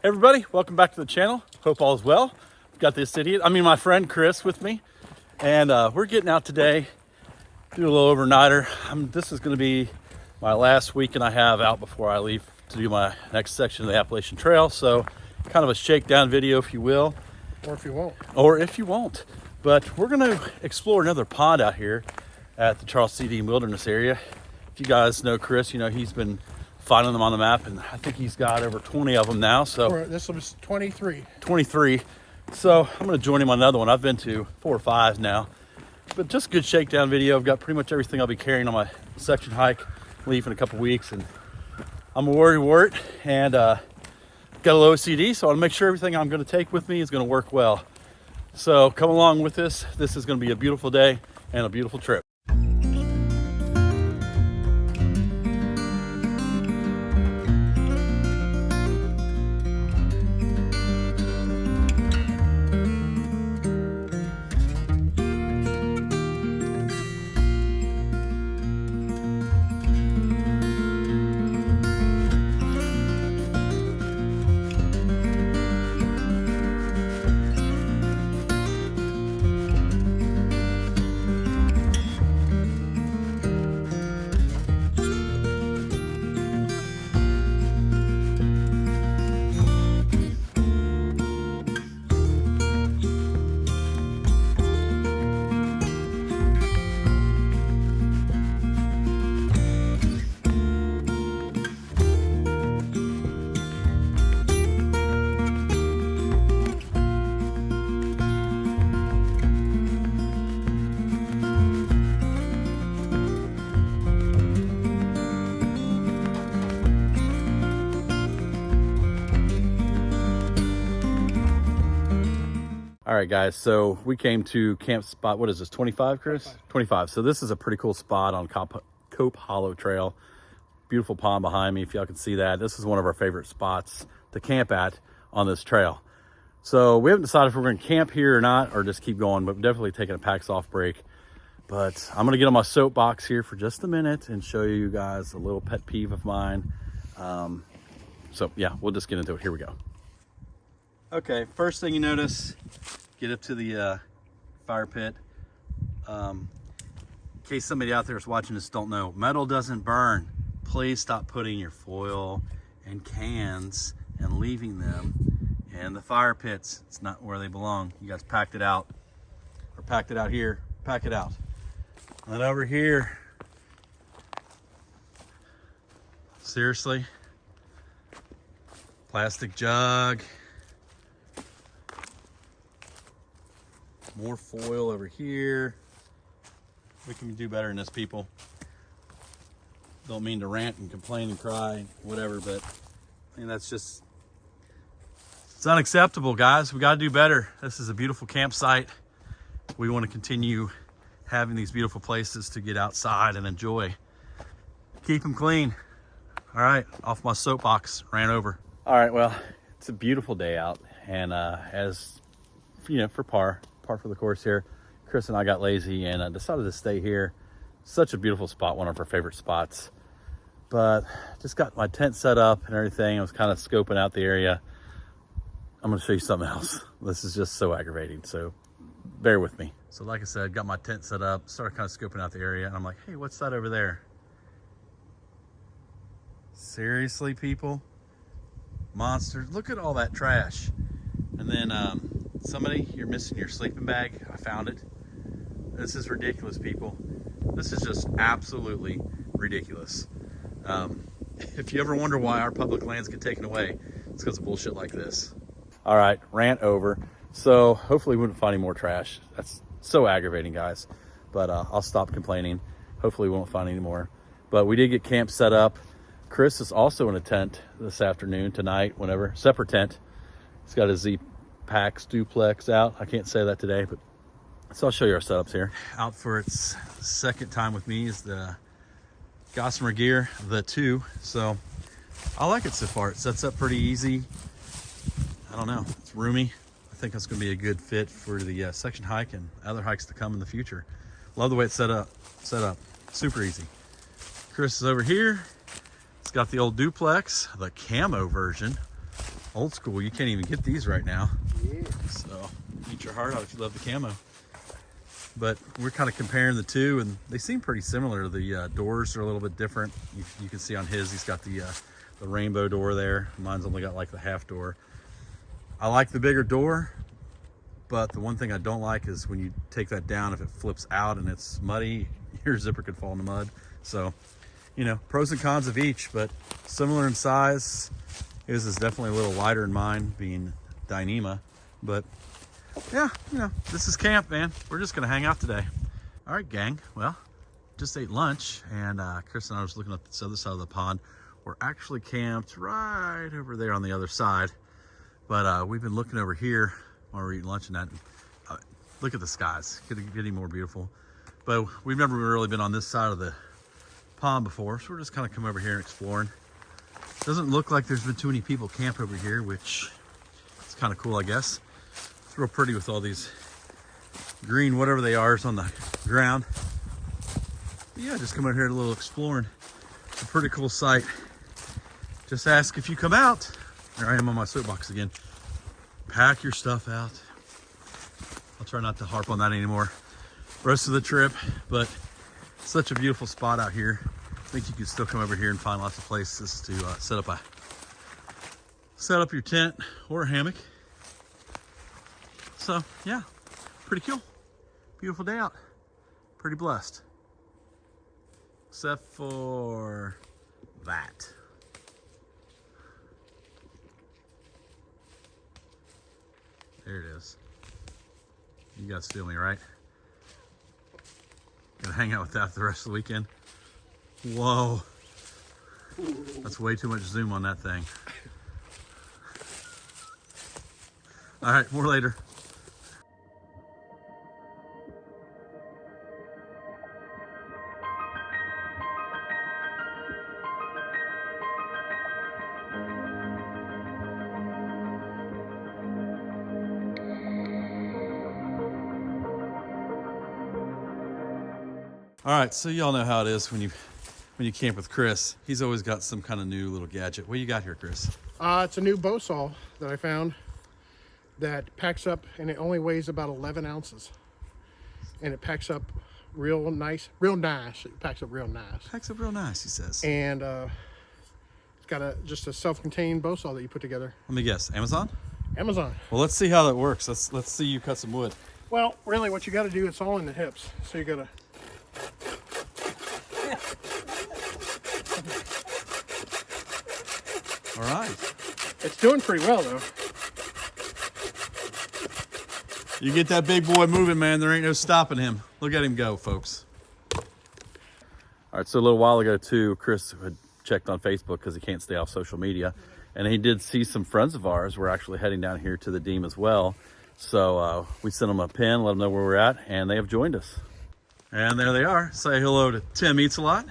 Everybody, welcome back to the channel. Hope all is well. Got this idiot, my friend Chris with me, and we're getting out today, do a little overnighter. This is going to be my last weekend I have out before I leave to do my next section of the Appalachian Trail. So kind of a shakedown video, if you will. Or if you won't. Or if you won't. But we're going to explore another pond out here at the Charles C. Dean Wilderness area. If you guys know Chris, you know he's been finding them on the map, and I think he's got over 20 of them now. So this was 23. 23. So I'm going to join him on another one. I've been to 4 or 5 now, but just a good shakedown video. I've got pretty much everything I'll be carrying on my section hike, leave in a couple weeks, and I'm a worrywart and got a low OCD, so I want to make sure everything I'm going to take with me is going to work well. So come along with this. This is going to be a beautiful day and a beautiful trip. All right, guys, so we came to camp spot, what is this, 25, Chris? 25. So this is a pretty cool spot on Cope Hollow Trail. Beautiful pond behind me, if y'all can see that. This is one of our favorite spots to camp at on this trail. So we haven't decided if we're going to camp here or not, or just keep going, but we're definitely taking a packs off break. But I'm going to get on my soapbox here for just a minute and show you guys a little pet peeve of mine. So yeah, we'll just get into it. Here we go. Okay, first thing you notice, get up to the fire pit. In case somebody out there is watching this don't know, metal doesn't burn. Please stop putting your foil and cans and leaving them in the fire pits. It's not where they belong. You guys packed it out, or packed it out here, pack it out. And over here, seriously, plastic jug. More foil over here. We can do better than this, people. Don't mean to rant and complain and cry, whatever, but I mean, that's just, it's unacceptable, guys. We got to do better. This is a beautiful campsite. We want to continue having these beautiful places to get outside and enjoy. Keep them clean. All right, off my soapbox, ran over. All right, well, it's a beautiful day out, and as you know, for par for the course here, Chris and I got lazy and decided to stay here. Such a beautiful spot, one of our favorite spots. But just got my tent set up and everything. I was kind of scoping out the area. I'm going to show you something else. This is just so aggravating, so bear with me. So like I said, got my tent set up, started kind of scoping out the area, and I'm like, hey, what's that over there? Seriously, people? Monsters, look at all that trash. And then somebody, you're missing your sleeping bag. I found it. This is ridiculous, people. This is just absolutely ridiculous. If you ever wonder why our public lands get taken away, it's because of bullshit like this. All right, rant over. So hopefully we won't find any more trash. That's so aggravating, guys. But I'll stop complaining. Hopefully we won't find any more. But we did get camp set up. Chris is also in a tent this afternoon, tonight, whenever. Separate tent. He's got his Z-Pax duplex out. I can't say that today, but so I'll show you our setups here. Out for its second time with me is the Gossamer Gear, the 2. So I like it so far. It sets up pretty easy. I don't know, it's roomy. I think that's gonna be a good fit for the section hike and other hikes to come in the future. Love the way it's set up, super easy. Chris is over here. It's got the old duplex, the camo version. Old school. You can't even get these right now. Yeah. So eat your heart out if you love the camo. But we're kind of comparing the two, and they seem pretty similar. The doors are a little bit different. You can see on his, he's got the rainbow door there. Mine's only got like the half door. I like the bigger door, but the one thing I don't like is when you take that down, if it flips out and it's muddy, your zipper could fall in the mud. So, you know, pros and cons of each, but similar in size. His is definitely a little lighter than mine, being Dyneema, but yeah, you know, this is camp, man. We're just gonna hang out today. All right, gang. Well, just ate lunch, and Chris and I was looking at this other side of the pond. We're actually camped right over there on the other side, but we've been looking over here while we're eating lunch, and that. Look at the skies, getting more beautiful. But we've never really been on this side of the pond before, so we're just kind of coming over here and exploring. Doesn't look like there's been too many people camp over here, which is kind of cool, I guess. It's real pretty with all these green, whatever they are, is on the ground. But yeah, just come out here a little exploring. It's a pretty cool sight. Just ask if you come out. There I am on my soapbox again. Pack your stuff out. I'll try not to harp on that anymore rest of the trip, but such a beautiful spot out here. I think you can still come over here and find lots of places to set up your tent or a hammock. So yeah, pretty cool. Beautiful day out. Pretty blessed. Except for that. There it is. You guys feel me, right? Gonna hang out with that the rest of the weekend. Whoa. That's way too much zoom on that thing. All right, more later. All right, so y'all know how it is when you camp with Chris. He's always got some kind of new little gadget. What you got here, Chris? It's a new bow saw that I found that packs up, and it only weighs about 11 ounces. And it packs up real nice. It packs up real nice. Packs up real nice, he says. And it's got just a self-contained bow saw that you put together. Let me guess, Amazon? Amazon. Well, let's see how that works. Let's see you cut some wood. Well, really what you got to do, it's all in the hips. So you got to... All right. It's doing pretty well, though. You get that big boy moving, man. There ain't no stopping him. Look at him go, folks. All right, so a little while ago, too, Chris had checked on Facebook because he can't stay off social media. And he did see some friends of ours. We're actually heading down here to the Deem as well. So we sent them a pin, let them know where we're at, and they have joined us. And there they are. Say hello to Tim Eats a Lot,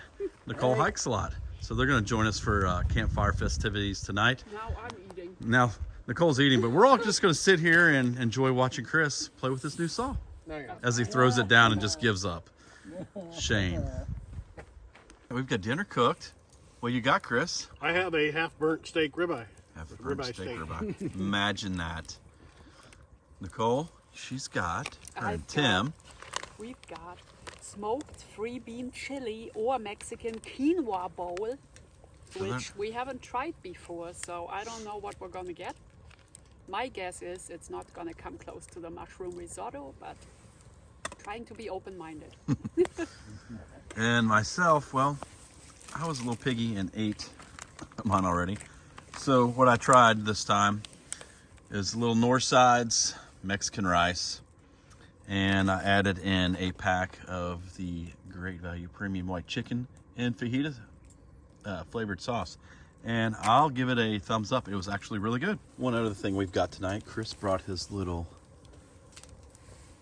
Nicole Hikes a Lot. So they're going to join us for campfire festivities tonight. Now I'm eating. Now Nicole's eating, but we're all just going to sit here and enjoy watching Chris play with this new saw No, you're not. as he throws it down and just gives up. Shame. We've got dinner cooked. What you got, Chris? I have a half-burnt steak ribeye. Have a burnt Ribeye steak steak. ribeye. Imagine that. Nicole, she's got, her and I've Tim. We've got smoked free bean chili or Mexican quinoa bowl, which we haven't tried before, so I don't know what we're gonna get. My guess is it's not gonna come close to the mushroom risotto, but trying to be open-minded. And myself, well, I was a little piggy and ate mine already. So what I tried this time is a little North Sides Mexican rice, and I added in a pack of the Great Value Premium White Chicken and fajita flavored sauce. And I'll give it a thumbs up. It was actually really good. One other thing we've got tonight, Chris brought his little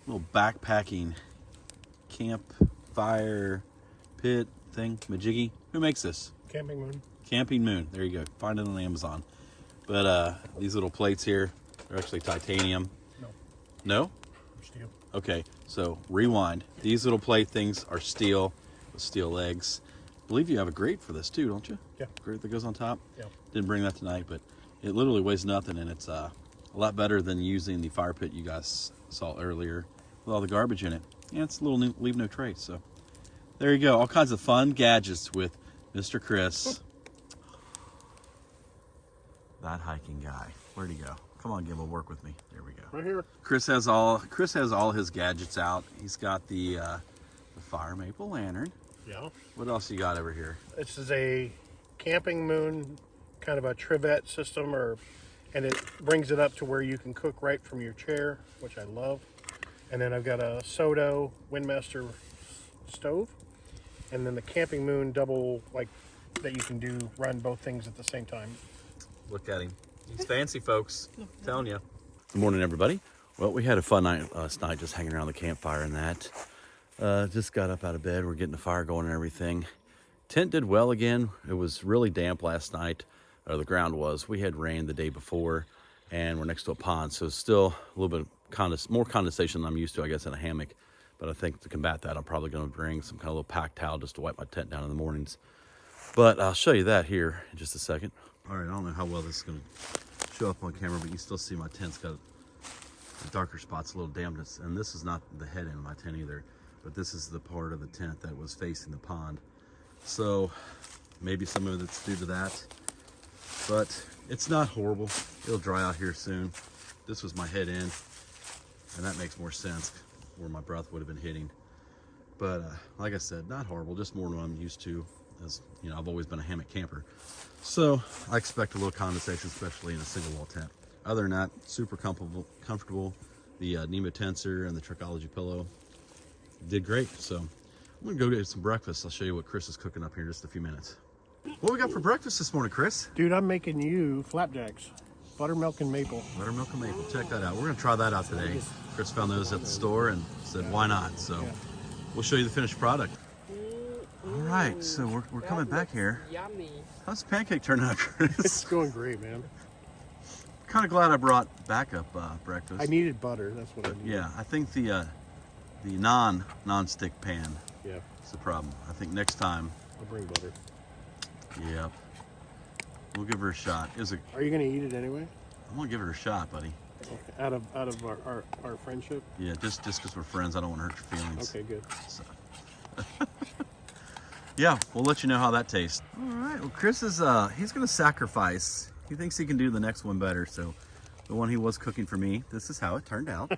backpacking campfire pit thing, majiggy. Who makes this? Camping Moon. Camping Moon. There you go. Find it on Amazon. But these little plates here, they're actually titanium. No. No? Steel. Okay, so rewind. These little plate things are steel with steel legs. I believe you have a grate for this too, don't you? Yeah. Grate that goes on top. Yeah. Didn't bring that tonight, but It literally weighs nothing, and it's a lot better than using the fire pit you guys saw earlier with all the garbage in it. Yeah, it's a little leave no trace. So there you go. All kinds of fun gadgets with Mr. Chris. That hiking guy. Where'd he go? Come on, Gimbal, work with me. There we go. Right here. Chris has all his gadgets out. He's got the fire maple lantern. Yeah. What else you got over here? This is a camping moon, kind of a trivet system, and it brings it up to where you can cook right from your chair, which I love. And then I've got a Soto Windmaster stove, and then the camping moon double, like that you can run both things at the same time. Look at him. He's fancy, folks. I'm telling you. Good morning, everybody. Well, we had a fun night last night, just hanging around the campfire and that. Just got up out of bed. We're getting the fire going and everything. Tent did well again. It was really damp last night, or the ground was. We had rain the day before, and we're next to a pond, so it's still a little bit more condensation than I'm used to, I guess, in a hammock. But I think to combat that, I'm probably going to bring some kind of little pack towel just to wipe my tent down in the mornings. But I'll show you that here in just a second. All right, I don't know how well this is going to show up on camera, but you still see my tent's got the darker spots, a little dampness. And this is not the head end of my tent either, but this is the part of the tent that was facing the pond. So maybe some of it's due to that, but it's not horrible. It'll dry out here soon. This was my head end, and that makes more sense where my breath would have been hitting. But like I said, not horrible, just more than what I'm used to. As you know, I've always been a hammock camper. So I expect a little condensation, especially in a single wall tent. Other than that, super comfortable. The Nemo tensor and the Tricology pillow did great. So I'm gonna go get some breakfast. I'll show you what Chris is cooking up here in just a few minutes. What we got for breakfast this morning, Chris? Dude, I'm making you flapjacks. Buttermilk and maple. Buttermilk and maple, check that out. We're gonna try that out today. Chris found those at the store and said, why not? So we'll show you the finished product. All right, so we're coming back here. Yummy. How's the pancake turning out, Chris? It's going great, man. Kind of glad I brought backup breakfast. I needed butter. That's what I needed. Yeah, I think the non-stick pan is the problem. I think next time. I'll bring butter. Yep. We'll give her a shot. Are you gonna eat it anyway? I'm gonna give her a shot, buddy. Okay. Out of our friendship. Yeah, just because we're friends, I don't want to hurt your feelings. Okay, good. So. Yeah, we'll let you know how that tastes. All right. Well, Chris is he's gonna sacrifice. He thinks he can do the next one better. So, the one he was cooking for me, this is how it turned out.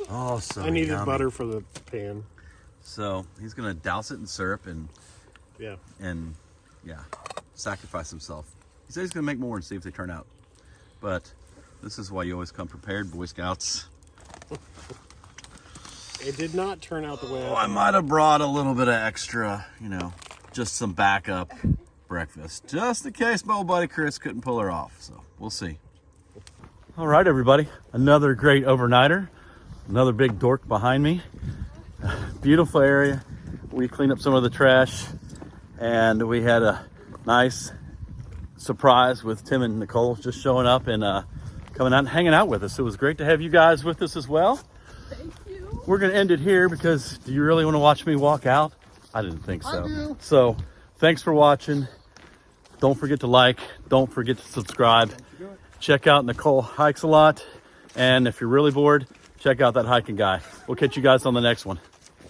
Oh, so I needed yummy. butter for the pan. So he's gonna douse it in syrup and sacrifice himself. He said he's gonna make more and see if they turn out. But this is why you always come prepared, Boy Scouts. It did not turn out the way I might have brought a little bit of extra, just some backup breakfast, just in case my old buddy Chris couldn't pull her off. So we'll see. All right, everybody, another great overnighter. Another big dork behind me. Beautiful area. We cleaned up some of the trash, and we had a nice surprise with Tim and Nicole just showing up and coming out and hanging out with us. It was great to have you guys with us as well. Thank you. We're going to end it here because do you really want to watch me walk out? I didn't think so. I do. So thanks for watching. Don't forget to like. Don't forget to subscribe. Check out Nicole Hikes a Lot. And if you're really bored, check out that hiking guy. We'll catch you guys on the next one.